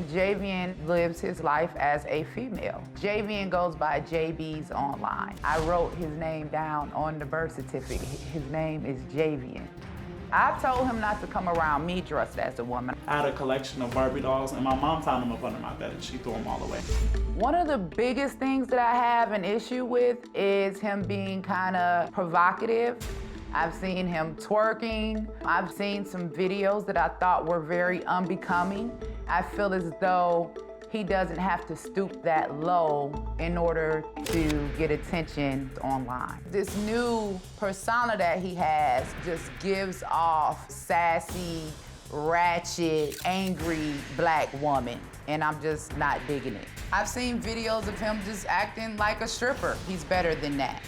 Javian lives his life as a female. Javian goes by Jaybies online. I wrote his name down on the birth certificate. His name is Javian. I told him not to come around me dressed as a woman. I had a collection of Barbie dolls, and my mom found them up under my bed, and she threw them all away. One of the biggest things that I have an issue with is him being kind of provocative. I've seen him twerking. I've seen some videos that I thought were very unbecoming. I feel as though he doesn't have to stoop that low in order to get attention online. This new persona that he has just gives off sassy, ratchet, angry black woman, and I'm just not digging it. I've seen videos of him just acting like a stripper. He's better than that.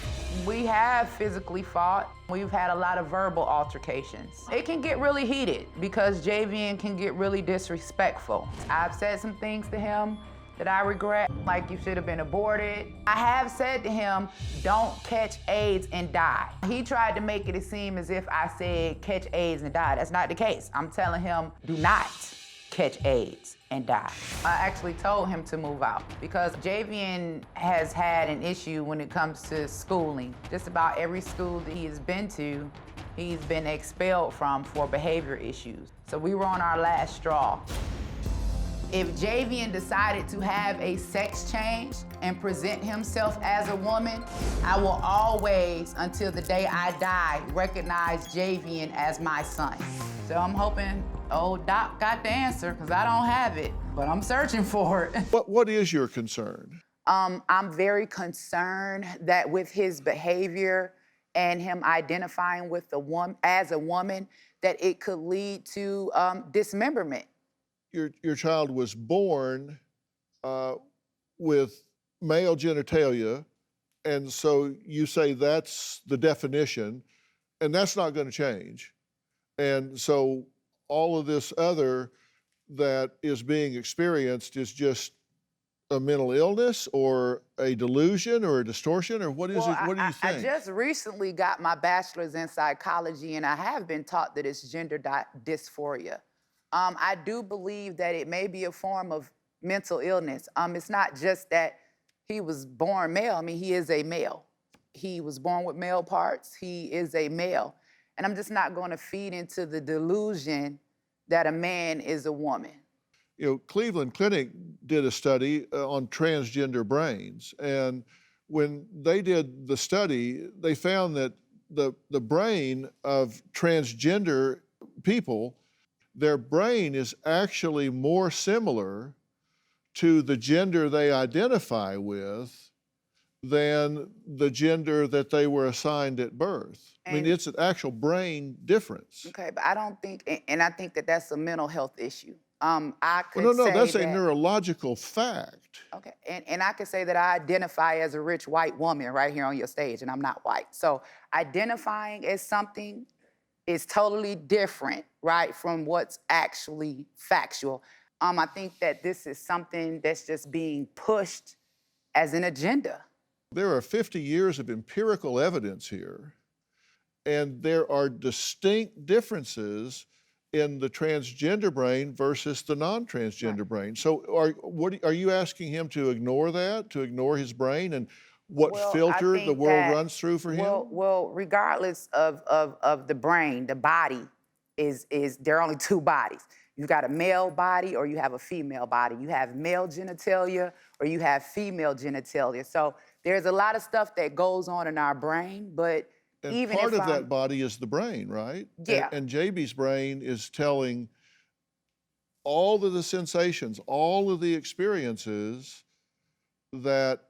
We have physically fought. We've had a lot of verbal altercations. It can get really heated because Javian can get really disrespectful. I've said some things to him that I regret, like you should have been aborted. I have said to him, don't catch AIDS and die. He tried to make it seem as if I said catch AIDS and die. That's not the case. I'm telling him, do not catch AIDS and die. I actually told him to move out because Javian has had an issue when it comes to schooling. Just about every school that he has been to, he's been expelled from for behavior issues. So we were on our last straw. If Javian decided to have a sex change and present himself as a woman, I will always, until the day I die, recognize Javian as my son. So I'm hoping old Doc got the answer, because I don't have it, but I'm searching for it. What is your concern? I'm very concerned that with his behavior and him identifying with as a woman, that it could lead to dismemberment. Your child was born with male genitalia, and so you say that's the definition, and that's not going to change. And so all of this other that is being experienced is just a mental illness or a delusion or a distortion, or what is it? What do you think? I just recently got my bachelor's in psychology, and I have been taught that it's gender dysphoria. I do believe that it may be a form of mental illness. It's not just that he was born male. I mean, he is a male. He was born with male parts. He is a male. And I'm just not going to feed into the delusion that a man is a woman. You know, Cleveland Clinic did a study on transgender brains, and when they did the study, they found that the brain of transgender people, their brain is actually more similar to the gender they identify with than the gender that they were assigned at birth. I mean, it's an actual brain difference. Okay, but I don't think, and I think that that's a mental health issue. I could well, no, say that's that, a neurological fact. Okay, and I could say that I identify as a rich white woman right here on your stage, and I'm not white. So identifying as something is totally different, right, from what's actually factual. I think that this is something that's just being pushed as an agenda. There are 50 years of empirical evidence here, and there are distinct differences in the transgender brain versus the non-transgender brain. So are you asking him to ignore that, to ignore his brain and what filter the world runs through for him? Well, regardless of the brain, the body there are only two bodies. You've got a male body or you have a female body. You have male genitalia or you have female genitalia. So there's a lot of stuff that goes on in our brain, but and even part if of that body is the brain, right? Yeah. And Jaybies' brain is telling all of the sensations, all of the experiences that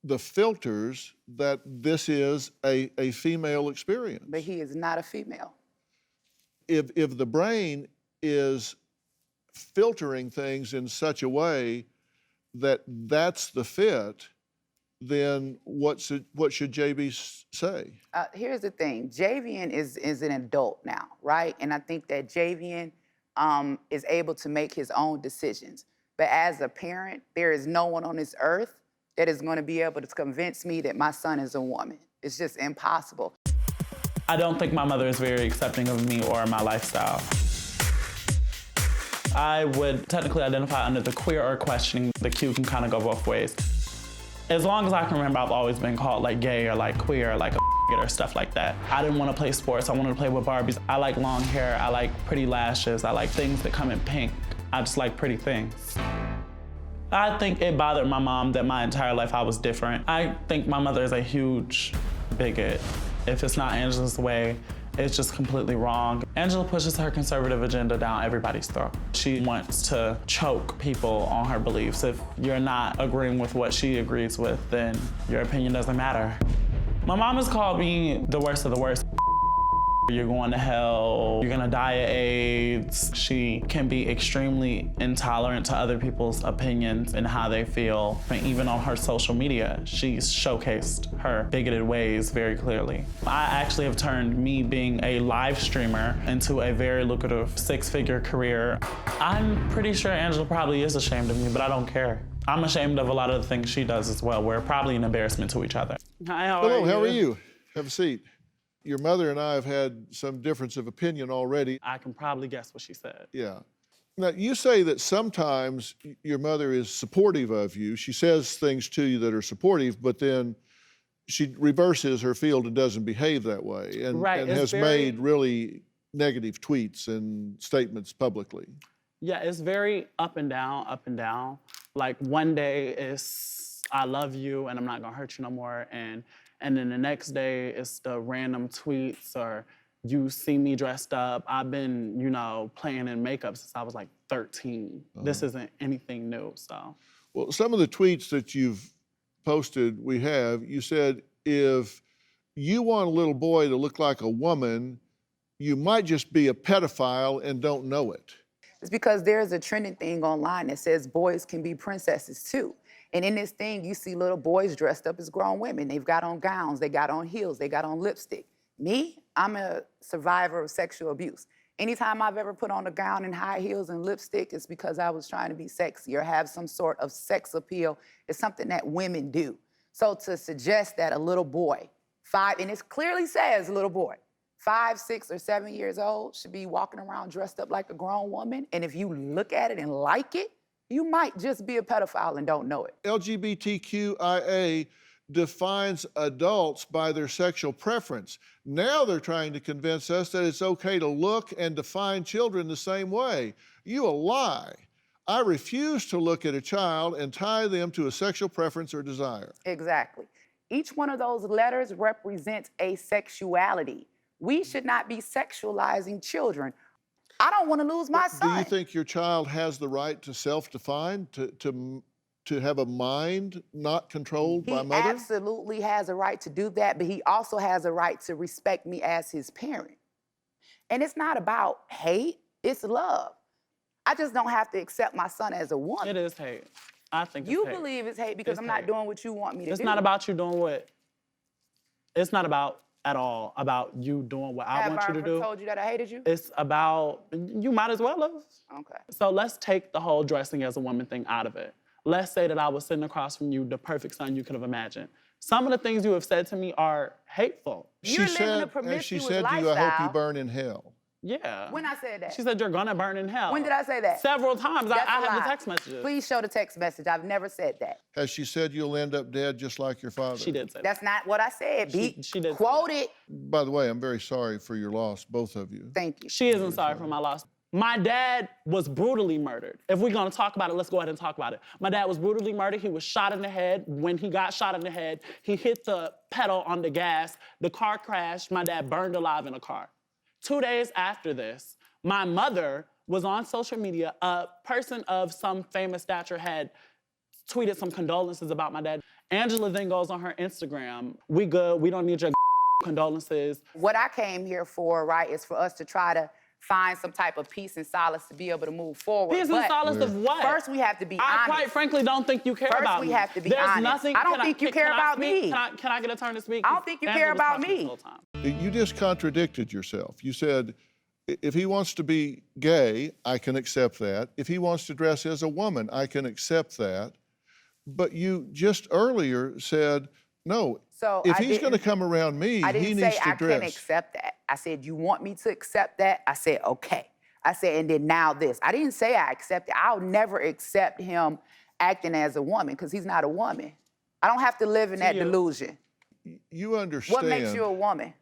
the filters that this is a female experience. But he is not a female. If the brain is filtering things in such a way that that's the fit, then what should Jaybies say? Here's the thing, Javian is an adult now, right? And I think that Javian is able to make his own decisions. But as a parent, there is no one on this earth that is going to be able to convince me that my son is a woman. It's just impossible. I don't think my mother is very accepting of me or my lifestyle. I would technically identify under the queer or questioning. The Q can kind of go both ways. As long as I can remember, I've always been called like gay or like queer or like a or stuff like that. I didn't want to play sports. I wanted to play with Barbies. I like long hair. I like pretty lashes. I like things that come in pink. I just like pretty things. I think it bothered my mom that my entire life I was different. I think my mother is a huge bigot. If it's not Angela's way, it's just completely wrong. Angela pushes her conservative agenda down everybody's throat. She wants to choke people on her beliefs. If you're not agreeing with what she agrees with, then your opinion doesn't matter. My mom has called me the worst of the worst. You're going to hell, you're gonna die of AIDS. She can be extremely intolerant to other people's opinions and how they feel. And even on her social media, she's showcased her bigoted ways very clearly. I actually have turned me being a live streamer into a very lucrative six-figure career. I'm pretty sure Angela probably is ashamed of me, but I don't care. I'm ashamed of a lot of the things she does as well. We're probably an embarrassment to each other. Hi, Hello, how are you? Have a seat. Your mother and I have had some difference of opinion already. I can probably guess what she said. Yeah. Now, you say that sometimes your mother is supportive of you. She says things to you that are supportive, but then she reverses her field and doesn't behave that way, and has made really negative tweets and statements publicly. Yeah, it's very up and down, up and down. Like one day it's, I love you and I'm not gonna hurt you no more. And then the next day it's the random tweets or you see me dressed up. I've been, you know, playing in makeup since I was like 13. This isn't anything new, so. Well, some of the tweets that you've posted, you said, if you want a little boy to look like a woman, you might just be a pedophile and don't know it. It's because there's a trending thing online that says boys can be princesses too. And in this thing, you see little boys dressed up as grown women. They've got on gowns, they got on heels, they got on lipstick. Me, I'm a survivor of sexual abuse. Anytime I've ever put on a gown and high heels and lipstick, it's because I was trying to be sexy or have some sort of sex appeal. It's something that women do. So to suggest that a little boy, and it clearly says little boy, 5, 6, or 7 years old should be walking around dressed up like a grown woman, and if you look at it and like it, you might just be a pedophile and don't know it. LGBTQIA defines adults by their sexual preference. Now they're trying to convince us that it's okay to look and define children the same way. You a lie. I refuse to look at a child and tie them to a sexual preference or desire. Exactly. Each one of those letters represents a sexuality. We should not be sexualizing children. I don't want to lose my son. Do you think your child has the right to self-define, to have a mind not controlled by mother? He absolutely has a right to do that, but he also has a right to respect me as his parent. And it's not about hate, it's love. I just don't have to accept my son as a woman. It is hate. I think it's You hate. believe it's hate because I'm not doing what you want me to do. It's not about you doing what, it's not about at all about you doing what I want you to do. Have I told you that I hated you? It's about, you might as well have. Okay. So let's take the whole dressing as a woman thing out of it. Let's say that I was sitting across from you, the perfect son you could have imagined. Some of the things you have said to me are hateful. You're living a promiscuous she said to you, lifestyle. I hope you burn in hell. Yeah. When I said that? She said you're gonna burn in hell. When did I say that? Several times. I have lie. the text messages. Please show the text message. I've never said that. Has she said you'll end up dead just like your father? She did say that. That's not what I said, B. She did Quote it. By the way, I'm very sorry for your loss, both of you. Thank you. She isn't sorry for my loss. My dad was brutally murdered. If we're gonna talk about it, let's go ahead and talk about it. My dad was brutally murdered. He was shot in the head. When he got shot in the head, he hit the pedal on the gas. The car crashed. My dad burned alive in a car. 2 days after this, my mother was on social media. A person of some famous stature had tweeted some condolences about my dad. Angela then goes on her Instagram. We good, we don't need your condolences. What I came here for, right, is for us to try to find some type of peace and solace to be able to move forward. Peace and solace of what? First, we have to be honest. I quite frankly don't think you care about me. First, we have to be There's honest. Nothing, I don't think you care about me. Can I get a turn to speak? I don't think you care about me. You just contradicted yourself. You said, if he wants to be gay, I can accept that. If he wants to dress as a woman, I can accept that. But you just earlier said, no, so if he's going to come around me, he needs to dress. I didn't say I can accept that. I said, you want me to accept that? I said, okay. I said, and then now this. I didn't say I accept it. I'll never accept him acting as a woman because he's not a woman. I don't have to live in that delusion. You understand. What makes you a woman?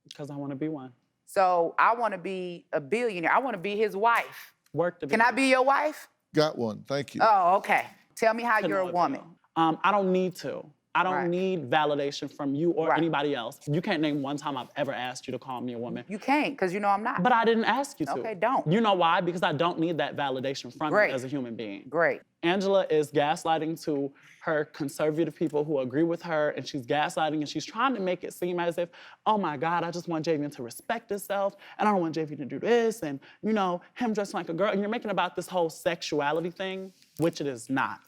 Because I want to be one. So I want to be a billionaire. I want to be his wife. Work to be. Can I be your wife? Got one, thank you. Oh, okay. Tell me how you're a woman. I don't need to. I don't need validation from you or anybody else. You can't name one time I've ever asked you to call me a woman. You can't, because you know I'm not. But I didn't ask you to. Okay, don't. You know why? Because I don't need that validation from you as a human being. Great. Angela is gaslighting to her conservative people who agree with her, and she's gaslighting and she's trying to make it seem as if, oh my God, I just want Javian to respect himself, and I don't want Javian to do this, and you know, him dressing like a girl, and you're making about this whole sexuality thing, which it is not.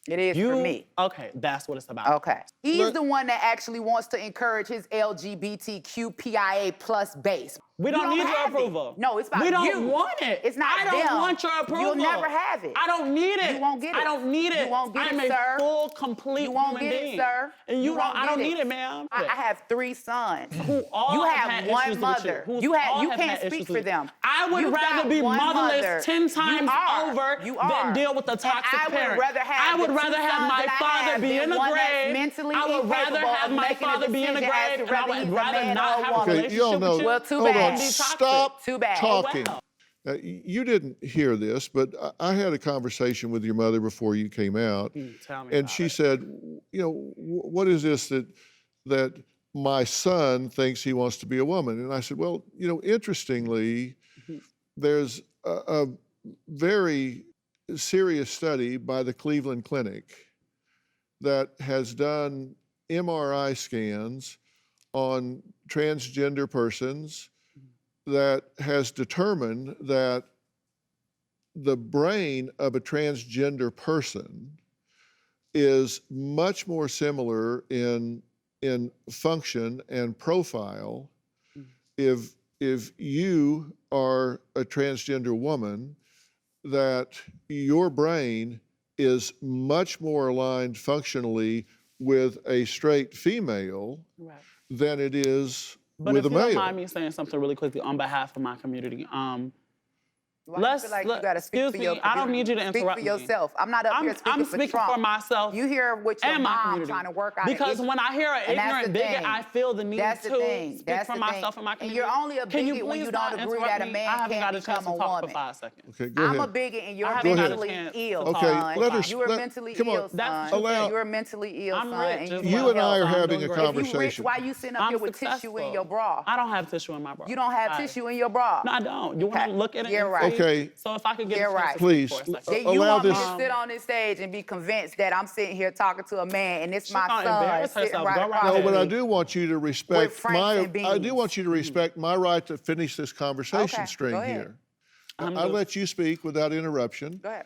It is for me. Okay, that's what it's about. Okay. He's the one that actually wants to encourage his LGBTQPIA plus base. We don't need your approval. No, it's about you. We don't want it. It's not I don't want your approval. You'll never have it. I don't need it. You won't get it. I don't need it. You won't get I'm it, sir. a full, complete You won't human get being. it, sir. And you don't. I don't get need it, ma'am. I have 3 sons. Who all You have have had one issues mother. with You all have can't had speak issues for with them. I would You've rather got be one motherless mother. 10 times over than deal with a toxic parent. I would rather have my father be in the grave. I would rather have my father be in the grave, and I would rather not have a relationship y'all know, with you. Well, too hold bad. on, stop Too bad. talking. Oh, You didn't hear this, but I had a conversation with your mother before you came out, Tell me and about she it. said, you know, what is this that my son thinks he wants to be a woman? And I said, well, you know, interestingly, there's a very serious study by the Cleveland Clinic that has done MRI scans on transgender persons that has determined that the brain of a transgender person is much more similar in function and profile if you are a transgender woman, that your brain is much more aligned functionally with a straight female than it is But with if a you male. don't mind me saying something really quickly on behalf of my community, Why you feel like you gotta speak for your I don't need you to interrupt Speak for me. yourself. I'm not up here speaking I'm for speaking Trump. for myself. You hear what your and my mom community. trying to work out. Because when I hear an And that's ignorant the bigot, thing. I feel the need That's the to thing. speak That's for the myself thing. and my And community. you're only a Can you bigot when please you not don't agree interrupt that a me? man I haven't can't got a chance become to a talk woman. for 5 seconds. Okay, go I'm ahead. a bigot and you're I haven't got a mentally chance ill, to Okay, son. let her- You are let- mentally come on. ill, son. That's Allow- You're mentally ill, I'm son. rich and as you You well. and I are I'm having doing a great. If you rich, conversation. why you sitting up I'm here with tissue successful. in your bra? I don't have tissue in my bra. You don't have Right. tissue in your bra. No, I don't. You want Okay. to look at it? You're and right. see? Okay. So if I could get You're a chance right. to Please, speak for a second. You allow want me this- to sit on this stage and be convinced that I'm sitting here talking to a man and it's She's my gonna son embarrass sitting herself. right Go right across No, ahead. from but I me. do want you to respect Franks and I do beans. want you to respect my right to finish this conversation Okay, string go ahead. here. I'm I'll good. let you speak without interruption. Go ahead.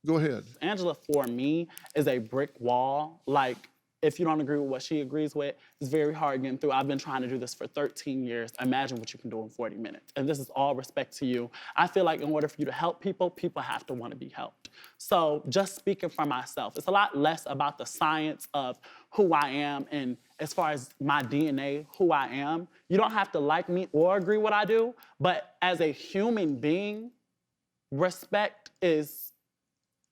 Go ahead. Angela, for me, is a brick wall. Like, if you don't agree with what she agrees with, it's very hard getting through. I've been trying to do this for 13 years. Imagine what you can do in 40 minutes. And this is all respect to you. I feel like in order for you to help people, people have to want to be helped. So just speaking for myself, it's a lot less about the science of who I am and as far as my DNA, who I am. You don't have to like me or agree what I do, but as a human being, respect is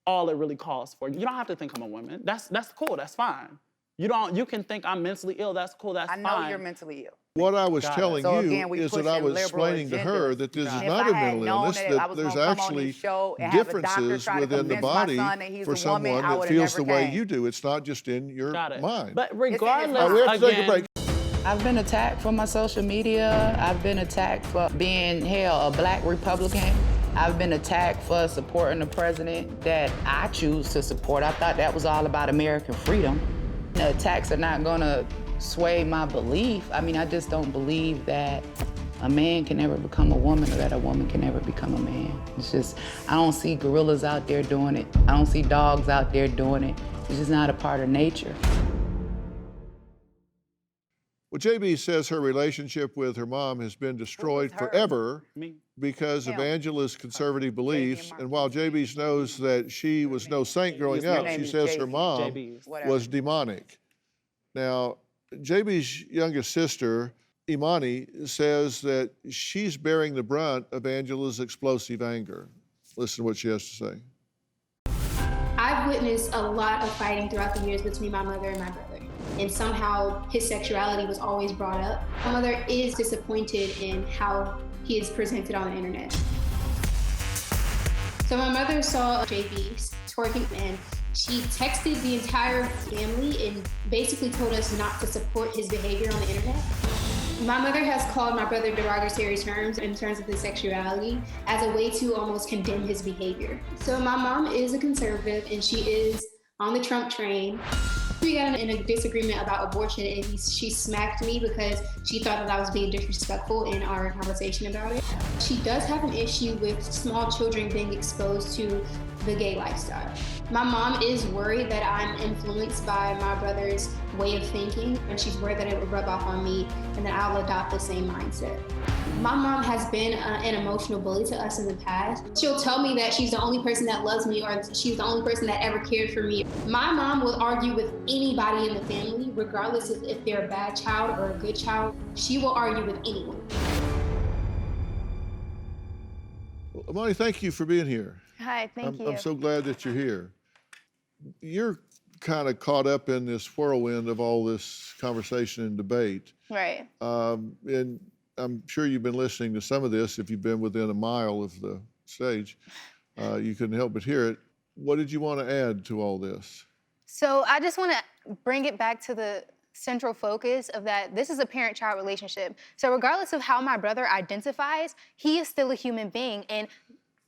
all it really calls for. You don't have to think I'm a woman. That's cool, that's fine. You can think I'm mentally ill, that's cool, that's I fine. know you're mentally ill. What I was Got it. telling So you again, we is that I pushing was liberal explaining to her agendas. that this is If not I a had mental known illness, that I that was there's gonna come on actually this show and have a doctor differences try to within the convince my body son that he's for a someone woman, I that would've feels the never way came. you do. It's not just in your Got it. mind. But All regardless, right, we have to take a again, break. I've been attacked for my social media. I've been attacked for being, a black Republican. I've been attacked for supporting the president that I choose to support. I thought that was all about American freedom. The attacks are not gonna sway my belief. I mean, I just don't believe that a man can ever become a woman or that a woman can ever become a man. It's just, I don't see gorillas out there doing it. I don't see dogs out there doing it. It's just not a part of nature. Well, Jaybies says her relationship with her mom has been destroyed her? forever Me. because of Him. Angela's conservative beliefs. Mark. And while Jaybies knows that she was no saint growing up, name she is says her Jaybies. mom Jaybies. Whatever. was demonic. Now, Jaybies' youngest sister Imani says that she's bearing the brunt of Angela's explosive anger. Listen to what she has to say. I've witnessed a lot of fighting throughout the years between my mother and my brother. And somehow his sexuality was always brought up. My mother is disappointed in how he is presented on the internet. So my mother saw Jaybies twerking, and she texted the entire family and basically told us not to support his behavior on the internet. My mother has called my brother derogatory terms in terms of his sexuality as a way to almost condemn his behavior. So my mom is a conservative and she is on the Trump train. We got in a disagreement about abortion and she smacked me because she thought that I was being disrespectful in our conversation about it. She does have an issue with small children being exposed to the gay lifestyle. My mom is worried that I'm influenced by my brother's way of thinking, and she's worried that it would rub off on me and that I'll adopt the same mindset. My mom has been an emotional bully to us in the past. She'll tell me that she's the only person that loves me or she's the only person that ever cared for me. My mom will argue with anybody in the family, regardless of if they're a bad child or a good child. She will argue with anyone. Well, Imani, thank you for being here. Hi, thank you. I'm so glad that you're here. You're kind of caught up in this whirlwind of all this conversation and debate. Right. And I'm sure you've been listening to some of this. If you've been within a mile of the stage, you couldn't help but hear it. What did you want to add to all this? So I just want to bring it back to the central focus of that this is a parent-child relationship. So regardless of how my brother identifies, he is still a human being. And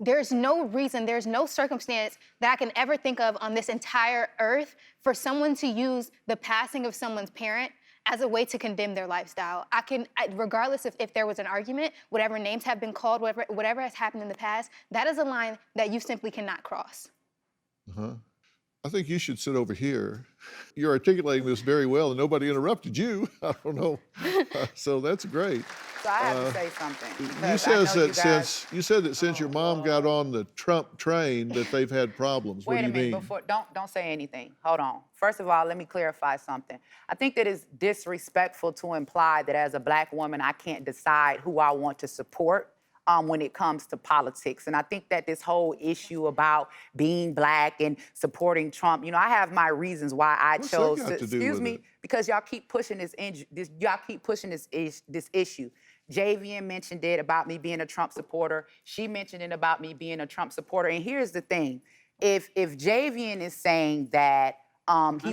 there's no reason, there's no circumstance that I can ever think of on this entire earth for someone to use the passing of someone's parent as a way to condemn their lifestyle. Regardless if there was an argument, whatever names have been called, whatever has happened in the past, that is a line that you simply cannot cross. Uh-huh. I think you should sit over here. You're articulating this very well, and nobody interrupted you. I don't know. So that's great. So I have to say something. You because said that since your mom got on the Trump train that they've had problems. What Wait do a you minute, mean? before, don't say anything. Hold on. First of all, let me clarify something. I think that it's disrespectful to imply that as a Black woman, I can't decide who I want to support when it comes to politics. And I think that this whole issue about being Black and supporting Trump, you know, I have my reasons why I What's chose that got to, to do excuse with me, it? because y'all keep pushing this issue. Javian mentioned it about me being a Trump supporter. She mentioned it about me being a Trump supporter. And here's the thing. If Javian is saying that he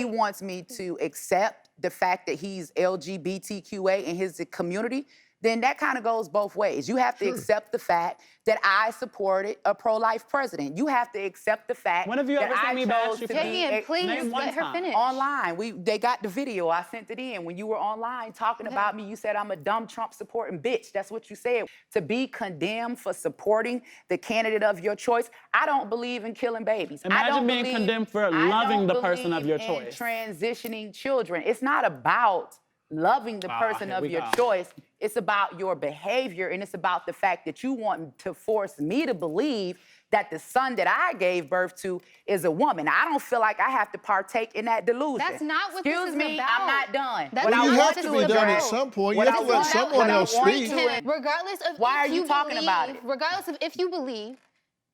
wants me to accept the fact that he's LGBTQA in his community, then that kind of goes both ways. You have to accept the fact that I supported a pro-life president. You have to accept the fact When have you ever that seen I me bash chose you to for be that? Javian, please Name one let her time. finish. online. They got the video. I sent it in. When you were online talking about me, you said I'm a dumb Trump supporting bitch. That's what you said. To be condemned for supporting the candidate of your choice, I don't believe in killing babies. Imagine being condemned for loving the person of your choice. Transitioning children. It's not about loving the person of your choice. It's about your behavior, and it's about the fact that you want to force me to believe that the son that I gave birth to is a woman. I don't feel like I have to partake in that delusion. That's not what this is Excuse me, about. I'm not done. That's Well, not you what have this to is be done at about. some point. You What have to I let want- someone what I else want speak. to- Regardless of Why if are you talking about it? Regardless of if you believe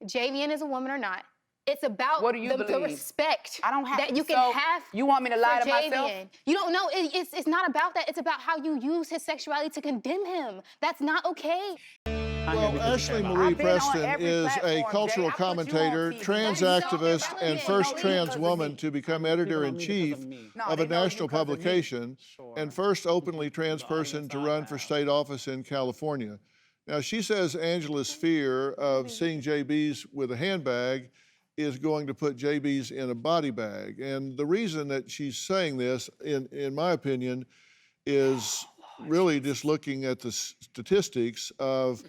Javian is a woman or not, it's about What do you the believe? respect I don't have that you can so have. you want me to lie for to myself? Javian. You don't know. It's not about that. It's about how you use his sexuality to condemn him. That's not okay. Well, Ashley Marie I've been on Preston every is a platform, cultural Jay. I put you on commentator, TV. trans Don't activist, talk and about first it. trans Because of woman me. to become People editor-in-chief don't know me because of me. No, of they a know you national because of me. publication and first openly trans person to run for state office in California. Now, she says Angela's fear of seeing Jaybies with a handbag is going to put Jaybies in a body bag. And the reason that she's saying this, in my opinion, is really just looking at the statistics of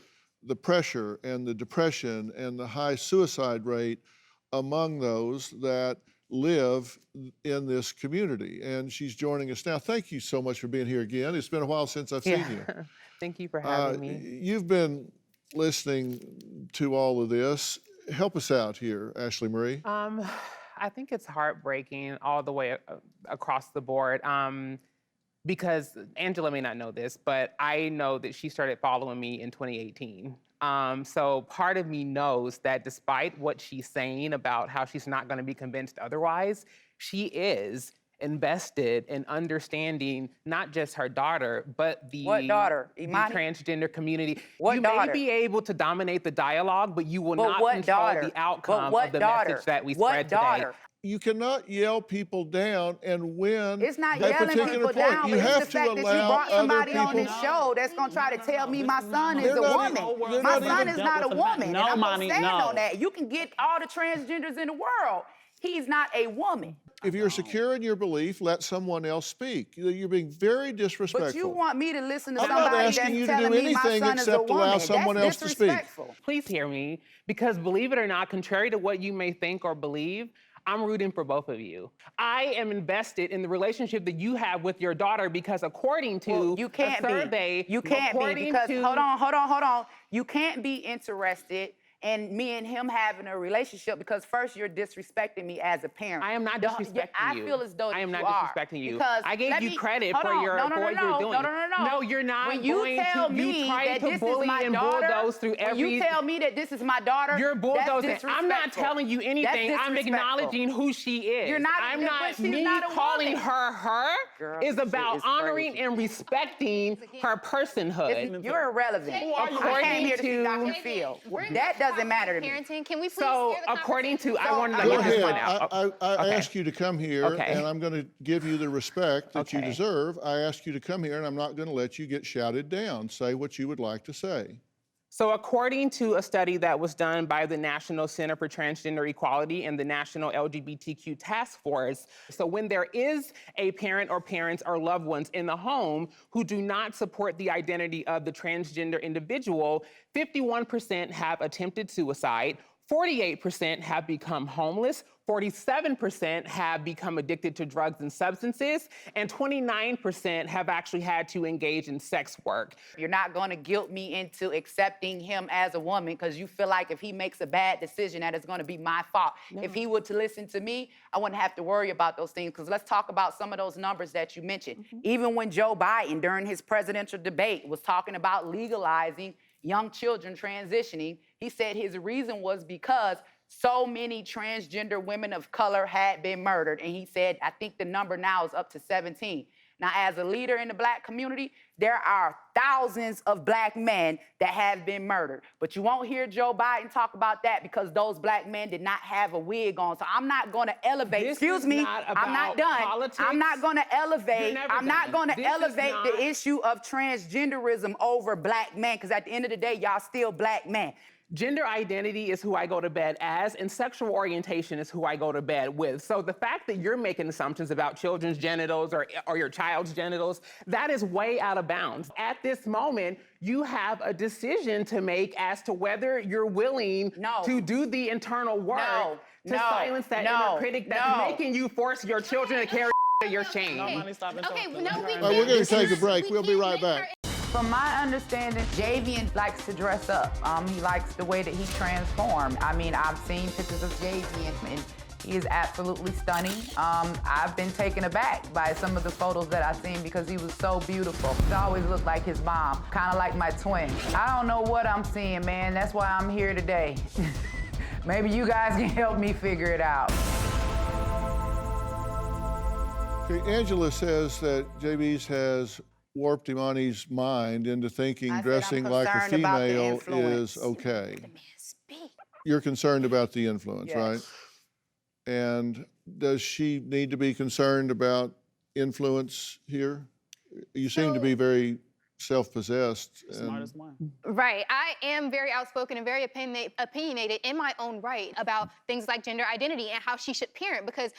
the pressure and the depression and the high suicide rate among those that live in this community. And she's joining us now. Thank you so much for being here again. It's been a while since I've seen you. Thank you for having me. You've been listening to all of this. Help us out here, Ashley Marie. I think it's heartbreaking all the way across the board. because Angela may not know this, but I know that she started following me in 2018. So part of me knows that despite what she's saying about how she's not gonna be convinced otherwise, she is invested in understanding not just her daughter, but the, What daughter? the Imani? transgender community. What you daughter? may be able to dominate the dialogue, but you will But not what control daughter? the outcome But of the daughter? message that we What spread daughter? today. You cannot yell people down and win It's not a yelling particular people point. down, You but it's have the to fact that you allow brought other somebody on people. this show that's gonna try to tell me my son is They're a not woman. they're My not son even is not a woman, No, and I'm gonna Monty, stand no. on that. You can get all the transgenders in the world. He's not a woman. If you're secure in your belief, let someone else speak. You're being very disrespectful. But you want me to listen to I'm not somebody asking that's you to telling do me my anything son is a except allow woman. someone That's else to speak. disrespectful. Please hear me, because believe it or not, contrary to what you may think or believe, I'm rooting for both of you. I am invested in the relationship that you have with your daughter because according to Well, you can't a survey, be. You can't be according because to, hold on. You can't be interested in me and him having a relationship because first you're disrespecting me as a parent. I am not disrespecting I you. feel as though I am you not are, disrespecting you. because I gave let you me- credit hold for on. your No, for what you're doing. No. No, you're not When you going tell to. me You try that to this is bully my and daughter, bulldoze through when you tell me that this is my daughter, You're bulldozing. that's I'm not disrespectful. telling you anything. That's I'm disrespectful. acknowledging who she is. You're not- I'm but not. she's Me not a calling woman. her Girl, is this about shit is honoring crazy. and respecting her personhood. You're irrelevant. I came here to see Dr. Phil. That doesn't matter to me. Parenting. Can we please So hear the according to, I conversation? wanted to Go get this ahead. one out. I Okay. ask you to come here, Okay. and I'm going to give you the respect that you Okay. deserve. I ask you to come here, and I'm not going to let you get shouted down. Say what you would like to say. So according to a study that was done by the National Center for Transgender Equality and the National LGBTQ Task Force, so when there is a parent or parents or loved ones in the home who do not support the identity of the transgender individual, 51% have attempted suicide, 48% have become homeless, 47% have become addicted to drugs and substances, and 29% have actually had to engage in sex work. You're not going to guilt me into accepting him as a woman because you feel like if he makes a bad decision that it's going to be my fault. No. If he were to listen to me, I wouldn't have to worry about those things because let's talk about some of those numbers that you mentioned. Even when Joe Biden, during his presidential debate, was talking about legalizing young children transitioning, he said his reason was because so many transgender women of color had been murdered. And he said, I think the number now is up to 17. Now, as a leader in the Black community, there are thousands of Black men that have been murdered. But you won't hear Joe Biden talk about that because those Black men did not have a wig on. So I'm not going to elevate, This excuse is me, not I'm not about done. politics. I'm not going to elevate, You're never I'm not done. going to This is elevate not- the issue of transgenderism over Black men because at the end of the day, y'all still Black men. Gender identity is who I go to bed as, and sexual orientation is who I go to bed with. So the fact that you're making assumptions about children's genitals or your child's genitals, that is way out of bounds. At this moment, you have a decision to make as to whether you're willing to do the internal work to silence that inner critic that's making you force your children to carry your shame. Okay, no, we We're going to take a break. We'll be right back. From my understanding, Javian likes to dress up. He likes the way that he transformed. I mean, I've seen pictures of Javian, and he is absolutely stunning. I've been taken aback by some of the photos that I've seen because he was so beautiful. He always looked like his mom, kind of like my twin. I don't know what I'm seeing, man. That's why I'm here today. Maybe you guys can help me figure it out. Okay, Angela says that Jaybies has warped Imani's mind into thinking dressing like a female is okay. You're concerned about the influence, right? And does she need to be concerned about influence here? You seem to be very self-possessed. Smart as one. Right. I am very outspoken and very opinionated in my own right about things like gender identity and how she should parent because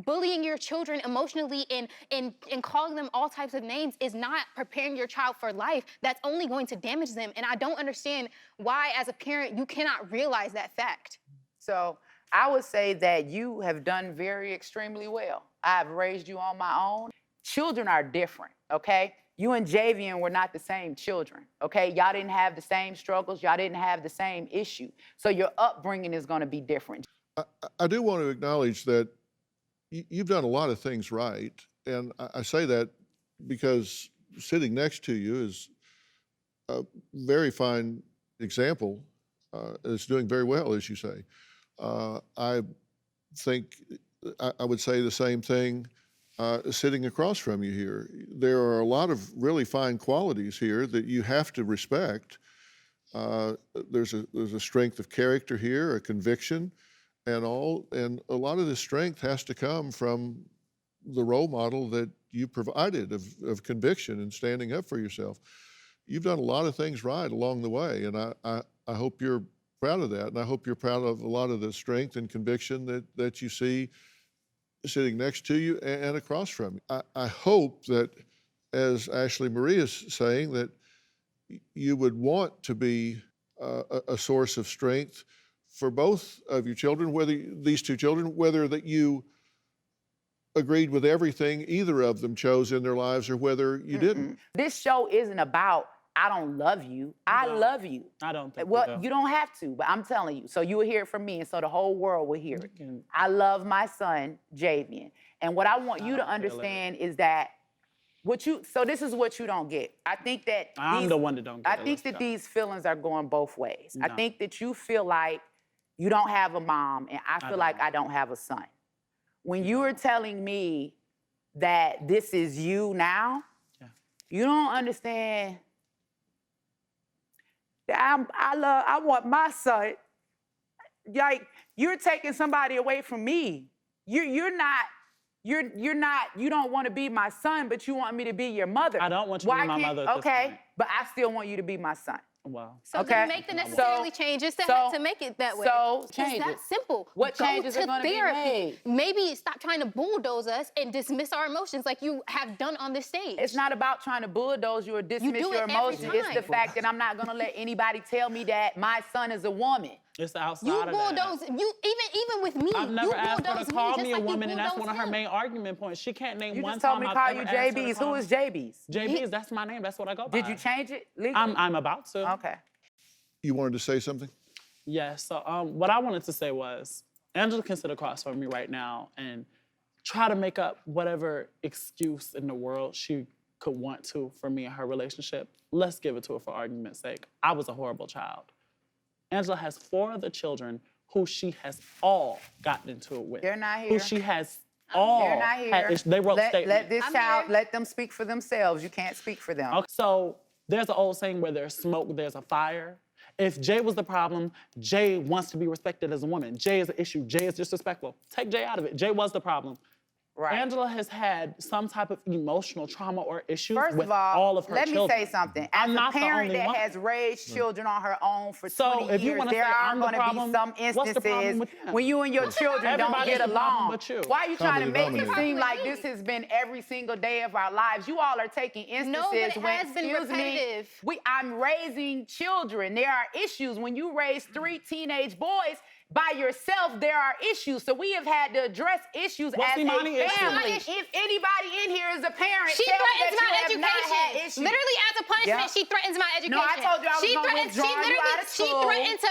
bullying your children emotionally and calling them all types of names is not preparing your child for life. That's only going to damage them. And I don't understand why, as a parent, you cannot realize that fact. So I would say that you have done very extremely well. I've raised you on my own. Children are different, okay? You and Javian were not the same children, okay? Y'all didn't have the same struggles. Y'all didn't have the same issue. So your upbringing is gonna be different. I do want to acknowledge that you've done a lot of things right, and I say that because sitting next to you is a very fine example. It's doing very well, as you say. I think I would say the same thing sitting across from you here. There are a lot of really fine qualities here that you have to respect. There's a strength of character here, a conviction, and a lot of this strength has to come from the role model that you provided of conviction and standing up for yourself. You've done a lot of things right along the way, and I hope you're proud of that, and I hope you're proud of a lot of the strength and conviction that you see sitting next to you and across from you. I hope that, as Ashley Marie is saying, that you would want to be a source of strength for both of your children, whether these two children, whether that you agreed with everything either of them chose in their lives or whether you didn't. This show isn't about, I don't love you. I love you. I don't think Well, you don't have to, but I'm telling you. So you will hear it from me, and so the whole world will hear it. I love my son, Javian. And what I want you to understand is that so this is what you don't get. I think that I'm the one that don't get it. I think that these feelings are going both ways. No. I think that you feel like you don't have a mom, and I feel like I don't have a son. When you are telling me that this is you now, you don't understand that I want my son. Like, you're taking somebody away from me. You don't want to be my son, but you want me to be your mother. I don't want you to be my mother at this point. But I still want you to be my son. Wow. So then make the necessary changes to make it that way. So change it. It's that simple. What changes are going to be made? Maybe stop trying to bulldoze us and dismiss our emotions like you have done on this stage. It's not about trying to bulldoze you or dismiss your emotions. It's the fact that I'm not going to let anybody tell me that my son is a woman. It's outside you of bulldoze, that. Even with me, I've never asked her to call me a like woman, and that's one of her main argument points. She can't name one time I've ever asked her. You just told me to call you Jaybies. Who is Jaybies? Jaybies, that's my name. That's what I go by. Did you change it legally? I'm about to. Okay. You wanted to say something? Yes. So what I wanted to say was, Angela can sit across from me right now and try to make up whatever excuse in the world she could want to for me and her relationship. Let's give it to her for argument's sake. I was a horrible child. Angela has 4 other children who she has all gotten into it with. They're not here. Who she has all They're not here. They wrote statements. Let this child, let them speak for themselves. You can't speak for them. Okay, so there's an old saying where there's smoke, there's a fire. If Jay was the problem, Jay wants to be respected as a woman. Jay is an issue. Jay is disrespectful. Take Jay out of it. Jay was the problem. Right. Angela has had some type of emotional trauma or issues First with of all of her let children. me say something. As a parent that has raised children on her own for 20 years, there are going to be some instances when you and your children don't get along. Why are you trying to make it seem like this has been every single day of our lives? You all are taking instances when, I'm raising children. There are issues. When you raise 3 teenage boys, by yourself, there are issues. So we have had to address issues as a family. If anybody in here is a parent, she threatens my education. Literally, as a punishment, she threatens my education. No, I told you I was going to withdraw you out of school. She threatened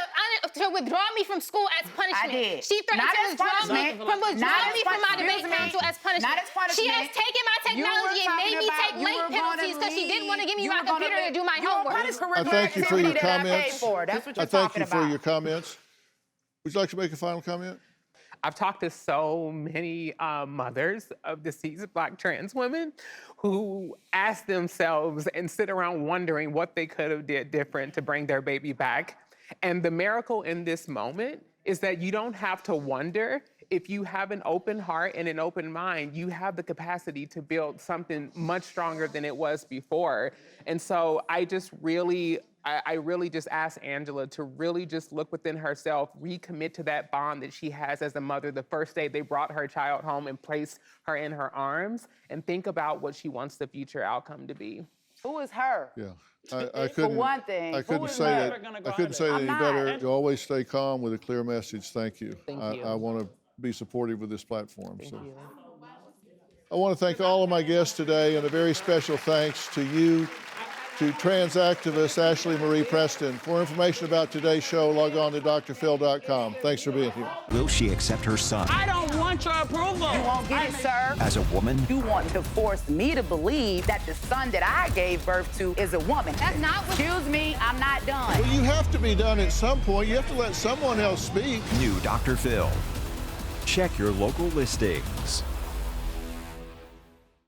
to withdraw me from school as punishment. I did. She threatened to withdraw me from my debate council as punishment. Not as punishment. She has taken my technology and made me take late penalties because she didn't want to give me my computer to do my homework. I thank you for your comments. That's what you're talking about. I thank you for your comments. Would you like to make a final comment? I've talked to so many mothers of deceased Black trans women who ask themselves and sit around wondering what they could have did different to bring their baby back. And the miracle in this moment is that you don't have to wonder. If you have an open heart and an open mind, you have the capacity to build something much stronger than it was before. And so I really just ask Angela to really just look within herself, recommit to that bond that she has as a mother the first day they brought her child home and placed her in her arms, and think about what she wants the future outcome to be. Who is her? Yeah. I couldn't, for one thing, I couldn't say that any better. You always stay calm with a clear message. Thank you. Thank you. I want to be supportive of this platform. Thank you. I want to thank all of my guests today, and a very special thanks to you, to trans activist Ashley Marie Preston. For information about today's show, log on to drphil.com. Thanks for being here. Will she accept her son? I don't want want your approval. You won't get it, sir. As a woman, You want to force me to believe that the son that I gave birth to is a woman. That's not what. Excuse me, I'm not done. Well, you have to be done at some point. You have to let someone else speak. new Dr. Phil. Check your local listings.